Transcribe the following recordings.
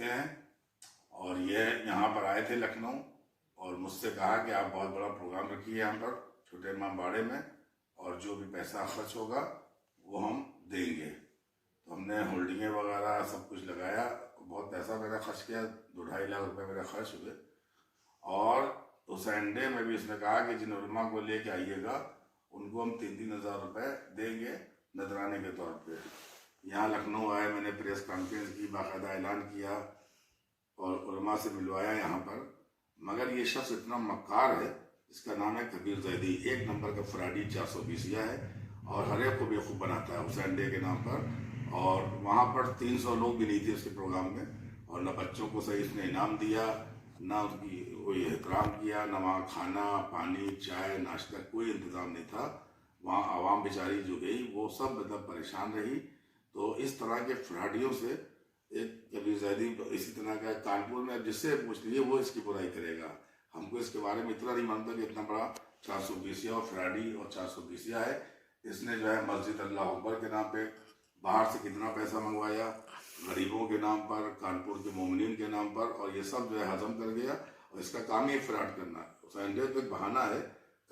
हैं और ये यहाँ पर आए थे लखनऊ और मुझसे कहा कि आप बहुत बड़ा प्रोग्राम रखिए यहाँ पर छोटे इमामबाड़े में और जो भी पैसा खर्च होगा वो हम देंगे। तो हमने होल्डिंगें वगैरह सब कुछ लगाया, बहुत पैसा मैंने खर्च किया, 2-2.5 लाख रुपए मेरे खर्च हुए। और तो संडे में भी इसने कहा कि जिन उलमा को लेके आइएगा उनको हम 3-3 हज़ार रुपये देंगे नजराने के तौर पे। यहाँ लखनऊ आए, मैंने प्रेस कॉन्फ्रेंस की, बाकायदा ऐलान किया और उलमा से मिलवाया यहाँ पर। मगर ये शख्स इतना मक्कार है, इसका नाम है कबीर जैदी, 1 नंबर का फ्राडी 420 है और हर एक को बेवकूफ़ बनाता है हुसैन डे के नाम पर। और वहाँ पर 300 लोग भी नहीं थे उसके प्रोग्राम में और न बच्चों को सही इसने इनाम दिया, ना उसकी कोई एहतराम किया, ना वहाँ खाना पानी चाय नाश्ता कोई इंतज़ाम नहीं था। वहाँ आवाम बेचारी जो गई वो सब मतलब परेशान रही। तो इस तरह के फ्राडियों से एक कबीर जैदी इसी तरह का कानपुर में जिससे पूछ लीजिए वो इसकी बुराई करेगा। हमको इसके बारे में इतना नहीं मानता कि इतना बड़ा 420 और फ्राडी और 420 है। इसने जो है मस्जिद अल्लाह अकबर के नाम पे बाहर से कितना पैसा मंगवाया, गरीबों के नाम पर, कानपुर के मोमिनीन के नाम पर, और ये सब जो है हजम कर गया। और इसका काम ही फ्रॉड करना है। हुसैन डे तो एक बहाना है,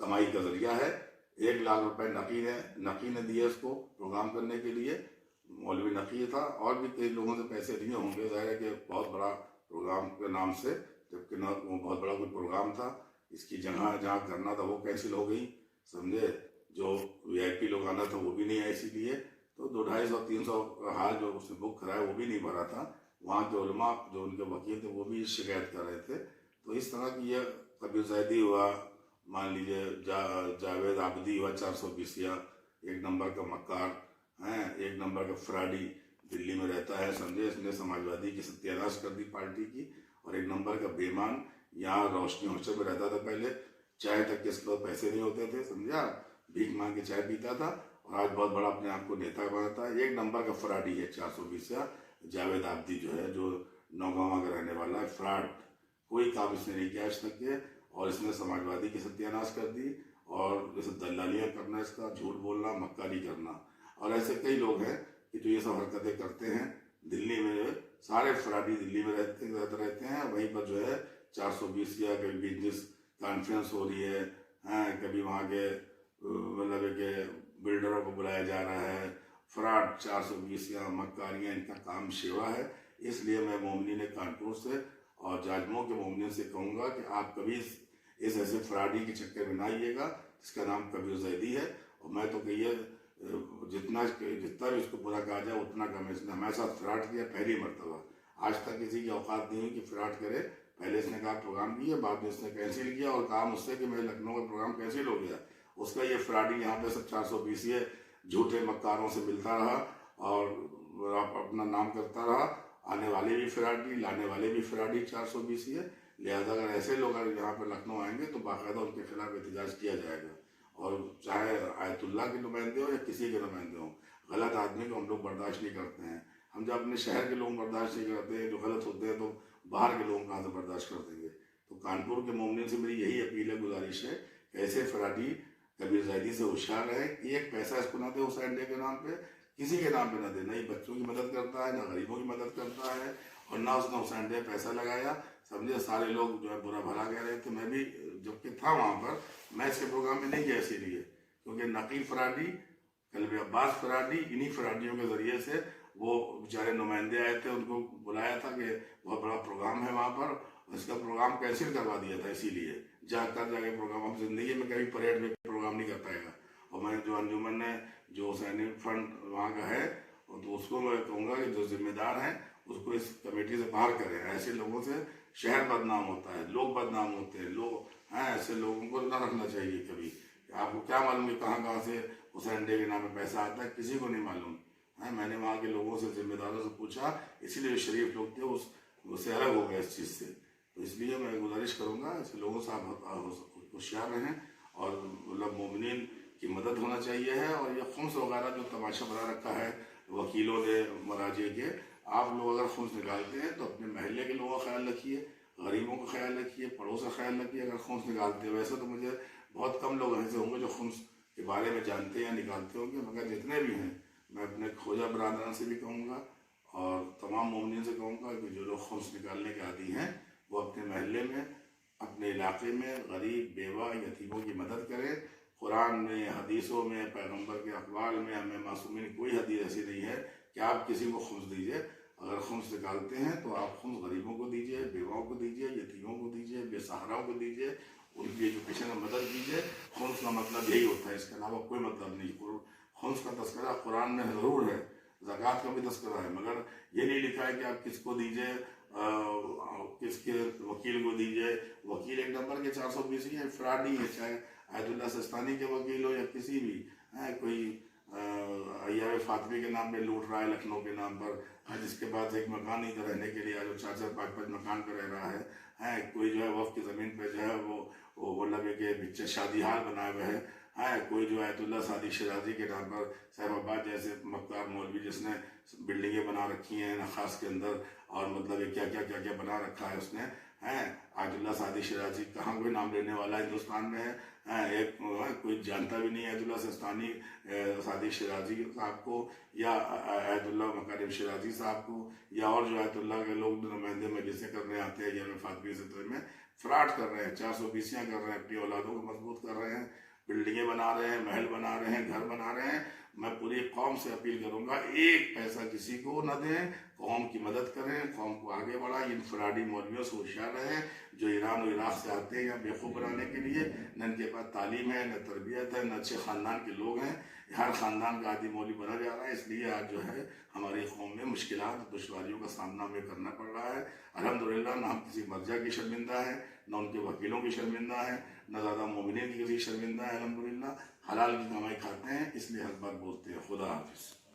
कमाई का जरिया है। 1 लाख रुपए नकी ने दिए इसको प्रोग्राम करने के लिए, मौलवी नकी था, और भी कई लोगों से पैसे लिए होंगे, जाहिर है कि बहुत बड़ा प्रोग्राम के नाम से, जबकि न वो बहुत बड़ा कोई प्रोग्राम था। इसकी जगह जहाँ करना था वो कैंसिल हो गई, समझे। जो VIP लोग आना था वो भी नहीं आए, इसीलिए तो 200-250-300 हाल जो उसने बुक कराया वो भी नहीं भरा था। वहाँ के उलमा जो उनके वकील थे वो भी शिकायत कर रहे थे। तो इस तरह की ये कबीर जैदी हुआ, मान लीजिए जावेद आबदी हुआ 420, 1 नंबर का मक्कार हैं, 1 नंबर का फ्राडी, दिल्ली में रहता है, समझे। इसने समाजवादी की सत्यानाश कर दी पार्टी की। और 1 नंबर का बेईमान, यहाँ रोशनी हॉस्टल में रहता था पहले, चाय तक के इसके पैसे नहीं होते थे, समझा, भीख मांग के चाय पीता था और आज बहुत बड़ा अपने आप को नेता बनाता है। 1 नंबर का फ्राडी है 420 जावेद आबदी जो है, जो नौगांवा का रहने वाला है। फ्रॉड, कोई काम इसने नहीं किया आज तक के, और इसने समाजवादी की सत्यानाश कर दी। और जैसे दलालियाँ करना, इसका झूठ बोलना, मक्कारी करना, और ऐसे कई लोग हैं कि जो ये सब हरकतें करते हैं। दिल्ली में सारे फ्राडी दिल्ली में रहते हैं। वहीं पर जो है 420 कभी बिजनेस कॉन्फ्रेंस हो रही है, कभी वहाँ के मतलब के बिल्डरों को बुलाया जा रहा है। फ्रॉड 420 मक्कारियाँ, इनका काम सेवा है। इसलिए मैं मोमिनीन कानपुर से और जाजमों के मोमिनीन से कहूँगा कि आप कभी इस ऐसे फ्रॉडी के चक्कर में ना आइएगा, जिसका नाम कबीर जैदी है। और मैं तो कहिए जितना भी इसको बुरा कहा जाए उतना कम है। इसने हमारे साथ फ्रॉड किया पहली मरतबा, आज तक किसी की औकात नहीं हुई कि फ्रॉड करे। पहले इसने कहा प्रोग्राम किया, बाद में इसने कैंसिल किया और कहा मुझसे कि मेरे लखनऊ का प्रोग्राम कैंसिल हो गया। उसका ये फ्रॉडी यहाँ पे सब 420 झूठे मक्कारों से मिलता रहा और अपना नाम करता रहा। आने वाले भी फ्रॉडी, लाने वाले भी फ्रॉडी 420 है। लिहाजा अगर ऐसे लोग अगर यहाँ पर लखनऊ आएंगे तो बाकायदा उनके खिलाफ एहतजाज किया जाएगा। और चाहे आयतुल्लाह के नुमाइंदे हो या किसी के नुमाइंदे हो, गलत आदमी को हम लोग बर्दाश्त नहीं करते हैं। हम जब अपने शहर के लोग बर्दाश्त नहीं करते हैं जो गलत होते हैं, तो बाहर के लोग कहाँ से बर्दाश्त कर देंगे। तो कानपुर के मोमिनीन से मेरी यही अपील है, गुजारिश है कि ऐसे फ्रॉडी कबीर जैदी से होशियार है। एक पैसा इसको ना दे हुसैन डे के नाम पे, किसी के नाम पे ना दे। ना ही बच्चों की मदद करता है, ना गरीबों की मदद करता है, और ना उसने हुसैन डे पैसा लगाया, समझे। सारे लोग जो है बुरा भला कह रहे थे। मैं भी जबकि था वहाँ पर, मैं इसके प्रोग्राम में नहीं गया इसीलिए, क्योंकि नकील फ्राडी, कल्बी अब्बास फ्राडी, इन्हीं फ्राडियों के जरिए से वो बेचारे नुमाइंदे आए थे, उनको बुलाया था कि बहुत बड़ा प्रोग्राम है वहाँ पर, इसका प्रोग्राम कैंसिल करवा दिया था। इसीलिए जाके प्रोग्राम, हम जिंदगी में कभी परेड में प्रोग्राम नहीं कर पाएगा। और मैं जो अंजुमन ने जो हुसैनी फंड वहाँ का है, तो उसको मैं कहूँगा कि जो जिम्मेदार हैं उसको इस कमेटी से बाहर करें। ऐसे लोगों से शहर बदनाम होता है, लोग बदनाम होते हैं, लोग हैं, ऐसे लोगों को ना रखना चाहिए कभी। आपको क्या मालूम है कहाँ से हुसैन डे के नाम पे पैसा आता है, किसी को नहीं मालूम है। मैंने वहाँ के लोगों से, जिम्मेदारों से पूछा, इसीलिए शरीफ लोग थे उससे अलग हो गए इस चीज़ से। तो इसलिए मैं गुजारिश करूँगा ऐसे लोगों से आप होशियार रहें, और मतलब मोमिनीन की मदद होना चाहिए है। और ये खुम्स वगैरह जो तमाशा बना रखा है वकीलों ने, मराजे के, आप लोग अगर खुम्स निकालते हैं तो अपने महल्ले के लोगों का ख्याल रखिए, गरीबों का ख्याल रखिए, पड़ोस का ख्याल रखिए। अगर खुम्स निकालते हैं, वैसे तो मुझे बहुत कम लोग ऐसे होंगे जो खुम्स के बारे में जानते हैं या निकालते होंगे, मगर जितने भी हैं मैं अपने खोजा बरादरान से भी कहूँगा और तमाम मोमिनीन से कहूँगा कि जो लोग लोग खुम्स निकालने के आदी हैं वो अपने महल्ले में, अपने इलाके में गरीब, बेवा, यतीमों की मदद करें। कुरान में, हदीसों में, पैगंबर के अक़वाल में, हमें मासूमीन कोई हदीस ऐसी नहीं है कि आप किसी को खुम्स दीजिए। अगर खुम्स निकालते हैं तो आप खुम्स गरीबों को दीजिए, बेवाओं को दीजिए, यतीमों को दीजिए, बेसहाराओं को दीजिए, उनकी एजुकेशन में मदद कीजिए। खुम्स का मतलब यही होता है, इसके अलावा कोई मतलब नहीं। खुम्स का तस्करा कुरान में ज़रूर है, ज़कात का भी तस्करा है, मगर ये नहीं लिखा है कि आप किसको दीजिए, किसके वकील को दीजिए। वकील एक नंबर के 420 ही है, फ्रॉड ही है, चाहे आयतुल्लाह सिस्तानी के वकील हो या किसी भी है। कोई अय्यार फातमी के नाम पे लूट रहा है लखनऊ के नाम पर, जिसके पास एक मकान नहीं था रहने के लिए, आज 4-4, 5-5 मकान पर रह रहा है। कोई जो है वफ़ की ज़मीन पे जो है वो लगे के पीछे शादी हाल बनाए हुए है। कोई जो आयतुल्लाह सादिक शिराजी के नाम पर साहिबाबाद जैसे मक्कार मौलवी जिसने बिल्डिंगें बना रखी हैं नखास के अंदर, और मतलब क्या क्या क्या क्या बना रखा है उसने, है। आयतुल्लाह सादिक शिराजी कहाँ कोई नाम लेने वाला हिंदुस्तान में है। एक कोई जानता भी नहीं है आयतुल्लाह सिस्तानी सादिक शिराजी साहब को, या आयतुल्लाह मकारिम शिराजी साहब को, या और जो आयतुल्लाह के लोग नुमाइंदे मजलिसें करने आते हैं, या फातमी से में फ्रॉड कर रहे हैं, 420 कर रहे हैं, अपनी औलादों को मजबूत कर रहे हैं, बिल्डिंगें बना रहे हैं, महल बना रहे हैं, घर बना रहे हैं। मैं पूरी कौम से अपील करूंगा, एक पैसा किसी को न दें, कौम की मदद करें, कौम को आगे बढ़ाएं। इन फराडी मौलवियों से होशियार रहें जो ईरान और इराक से आते हैं यहाँ बेवकूफ़ बनाने के लिए। न इनके पास तालीम है, न तरबियत है, न अच्छे ख़ानदान के लोग हैं। हर ख़ानदान का आदि मौलवी बना जा रहा है, इसलिए आज जो है हमारी कौम में मुश्किलात, दुश्वारियों का सामना हमें करना पड़ रहा है। अल्हम्दुलिल्लाह न हम किसी मर्जा की शर्मिंदा है, न उनके वकीलों की शर्मिंदा है, न ज़्यादा मोमिनीन की किसी शर्मिंदा है। अल्हम्दुलिल्लाह हलाल की कमाई खाते हैं, इसलिए हर बार बोलते हैं। खुदा हाफिज़।